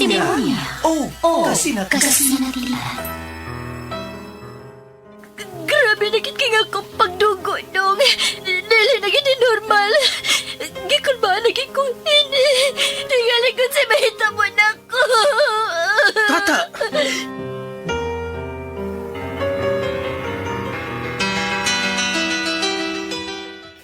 Testimonya. Oh, kasi na. Grabe na gid kay nga akong pagdugo dong. Dili na gid normal. Gikon ba lagi ko? Tingali ko sa mahitabo na ko. Tata!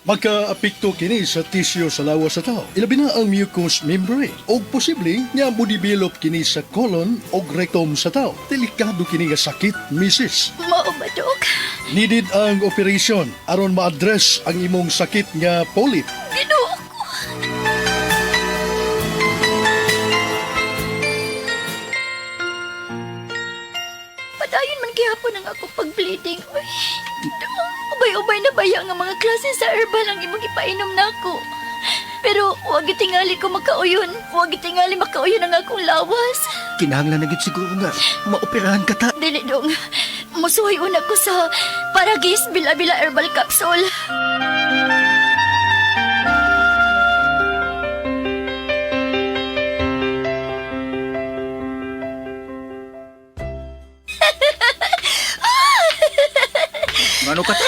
Magka-apekto kini sa tisyo sa lawas sa tao. Ilabi na ang mucous membrane. O posible nga mo develop kini sa colon o rectum sa tao. Delikado kini nga sakit, misis. Mao ba, Dok? Needed ang operation aron ma-address ang imong sakit nga polyp. Ginoo ko. Padayon man gihapon ang ako pag-bleeding. Uy, ubay-ubay na baya nga mga klase sa herbal ang imong ipainom nako. Pero huwag itingali ko makauyon. Huwag itingali makauyon ang akong lawas. Kinahanglan na gid siguro nga maoperahan ka ta. Dili dong. Musuhay una ko sa Paragis Bila-Bila Herbal Capsule. Ngano ka ta?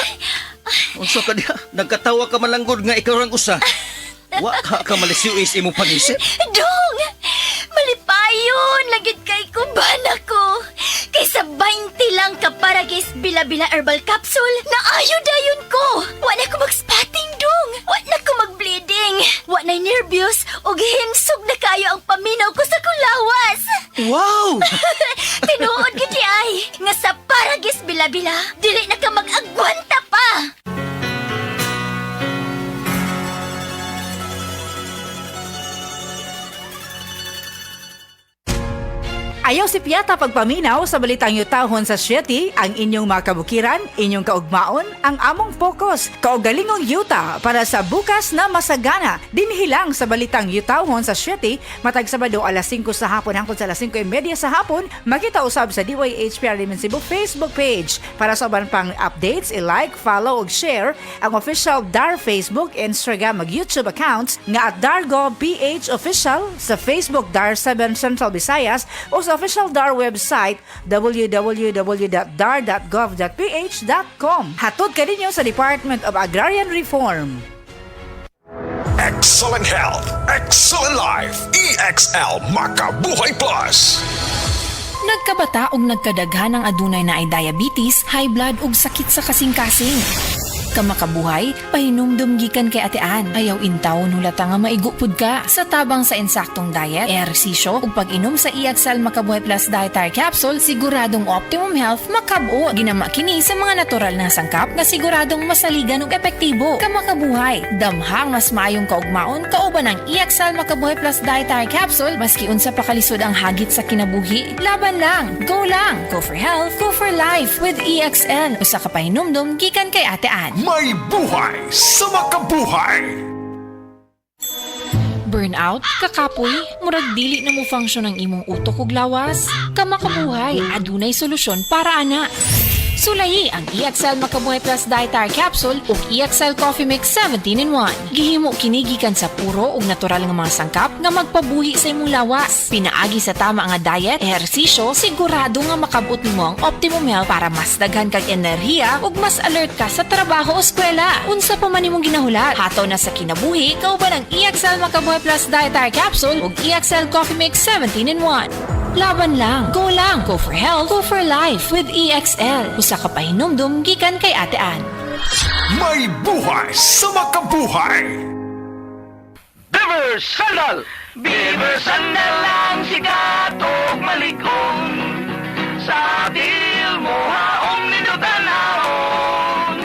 Unsa ka diha? Nagkatawa ka malanggod nga ikaw rang usa. Wa ka malisiwis imong pangisip. Dong! Malipayon! Lagit kay kuban ako! Kaysa 20 lang ka Paragis Bila-Bila Herbal Capsule, naayo-dayon ko! Wala ko mag-spotting, Dong! Wala ko mag-bleeding! Wala nervyos o gihinsog na kayo ang paminaw ko sa kulawas! Wow! Tinuod gidi ay nga sa Paragis Bila-Bila, dili na ka mag-agwanta pa! Ayaw si Piata pagpaminaw sa balitang yutahon sa Sieti, ang inyong mga kabukiran, inyong kaugmaon, ang among focus, kaugalingong yuta para sa bukas na masagana. Dinhilang sa balitang yutahon sa Sieti, matag Sabado alas 5 sa hapon hangtod sa alas 5:30 sa hapon, makita usab sa DYHPR Limen Cebu Facebook page. Para sa uban pang updates, i-like, follow ug share ang official DAR Facebook, Instagram ug YouTube accounts nga @DarGovPH Official, sa Facebook DAR 7 Central Visayas o sa official DAR website www.dar.gov.ph.com. Hatod ka ninyo sa Department of Agrarian Reform. Excellent health, excellent life. EXL Makabuhay Plus. Nagkabata ug nagkadaghan ang adunay na ay diabetes, high blood ug sakit sa kasing-kasing. Kamakabuhay, pahinumdum gikan kay atean. Ayaw intaw nulata nga maigupod ka. Sa tabang sa insaktong diet, ehersisyo ug pag-inom sa EXL Makabuhay Plus Dietary Capsule, siguradong optimum health makabuo. Ginama kini sa mga natural na sangkap nga siguradong masaligan ug epektibo. Kamakabuhay, damhang mas maayong kaugmaon kauban ang EXL Makabuhay Plus Dietary Capsule maski unsa pa kalisod ang hagit sa kinabuhi. Laban lang, go lang. Go for health, go for life with EXL. Usa ka pahinumdum gikan kay atean. May buhay sa makabuhay. Burnout, kakapoy, murag dili na mo function ang imong utok ug lawas. Kamakabuhay, adunay solusyon para ana. Sulayi ang EXL Makabuhay Plus Dietary Capsule ug EXL Coffee Mix 17-in-1. Gihimo kini gikan sa puro ug natural nga mga sangkap nga magpabuhi sa imong lawas. Pinaagi sa tama nga diet, ehersisyo, sigurado nga makabut nimo ang optimum health para mas daghan kag enerhiya ug mas alert ka sa trabaho o eskwela. Unsa pa man imong ginahulat, hataw na sa kinabuhi kauban ang EXL Makabuhay Plus Dietary Capsule ug EXL Coffee Mix 17-in-1. Laban lang, go for health, go for life with EXL. Usa ka pahinumdum gikan kay atean. May buhay sa makabuhay. Beaver Sandal! Beaver Sandal ang sikat og malikon. Sa dil mo haong ninutanahon.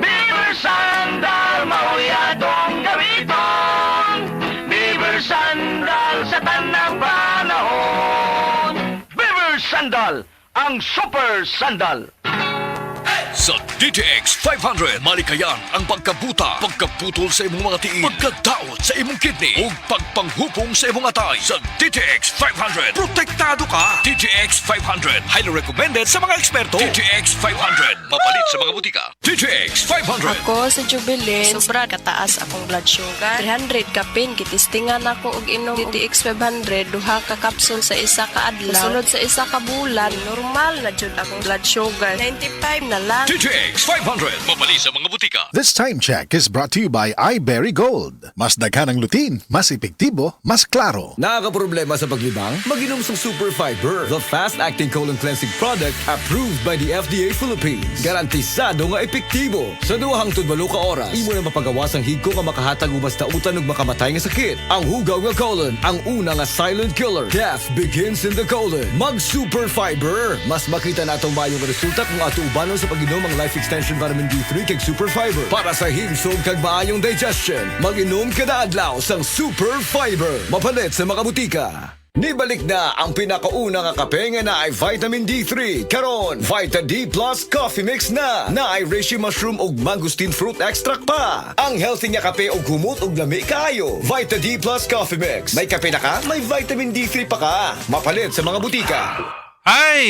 Beaver Sandal mahuyadong gamiton. Beaver Sandal sa tanang panahon. Beaver Sandal, ang super sandal. Sa DTX 500, malikayan ang pagkabuta, pagkaputol sa imong mga tiil, pagkadaot sa imong kidney, ug pagpanghupong sa imong atay. Sa DTX 500, protektado ka. DTX 500, highly recommended sa mga eksperto. DTX 500, mapalit sa mga butika. DTX 500. Ako sa Jubilee, sobra kataas akong blood sugar. 300 kapin, kitistingan ako og inom DTX 500, duha ka kapsul sa isa ka adlaw. Sunod sa isa ka bulan, normal na jud akong blood sugar. 95 na lang. DTX 500, mapalit sa mga butika. This time check is brought to you by iBerry Gold. Mas daghan ang lutin, mas epektibo, mas klaro. Nakakaproblema sa paglibang? Mag-inom sa Super Fiber, the fast-acting colon cleansing product approved by the FDA Philippines. Garantisado nga epektibo. Sa duhang tudbalo ka oras, imo na mapagawas ang higko nga makahatag og basta utan ug makamatay nga sakit. Ang hugaw nga colon, ang una nga silent killer. Death begins in the colon. Mag-Super Fiber. Mas makita na itong mayong resulta kung ato ubanon sa pag-inom ang Life Extension Vitamin D3 kag Super Fiber. Para sa himsog kag maayong digestion, mag-inom kada adlaw sang Super Fiber. Mapalit sa mga butika. Nibalik na ang pinakauna nga kape nga na ay Vitamin D3. Karon, Vita D Plus Coffee Mix na ay reishi mushroom ug mangosteen fruit extract pa. Ang healthy nga kape og humot ug lami kaayo. Vita D Plus Coffee Mix. May kape na ka, may Vitamin D3 pa ka. Mapalit sa mga butika. Hi!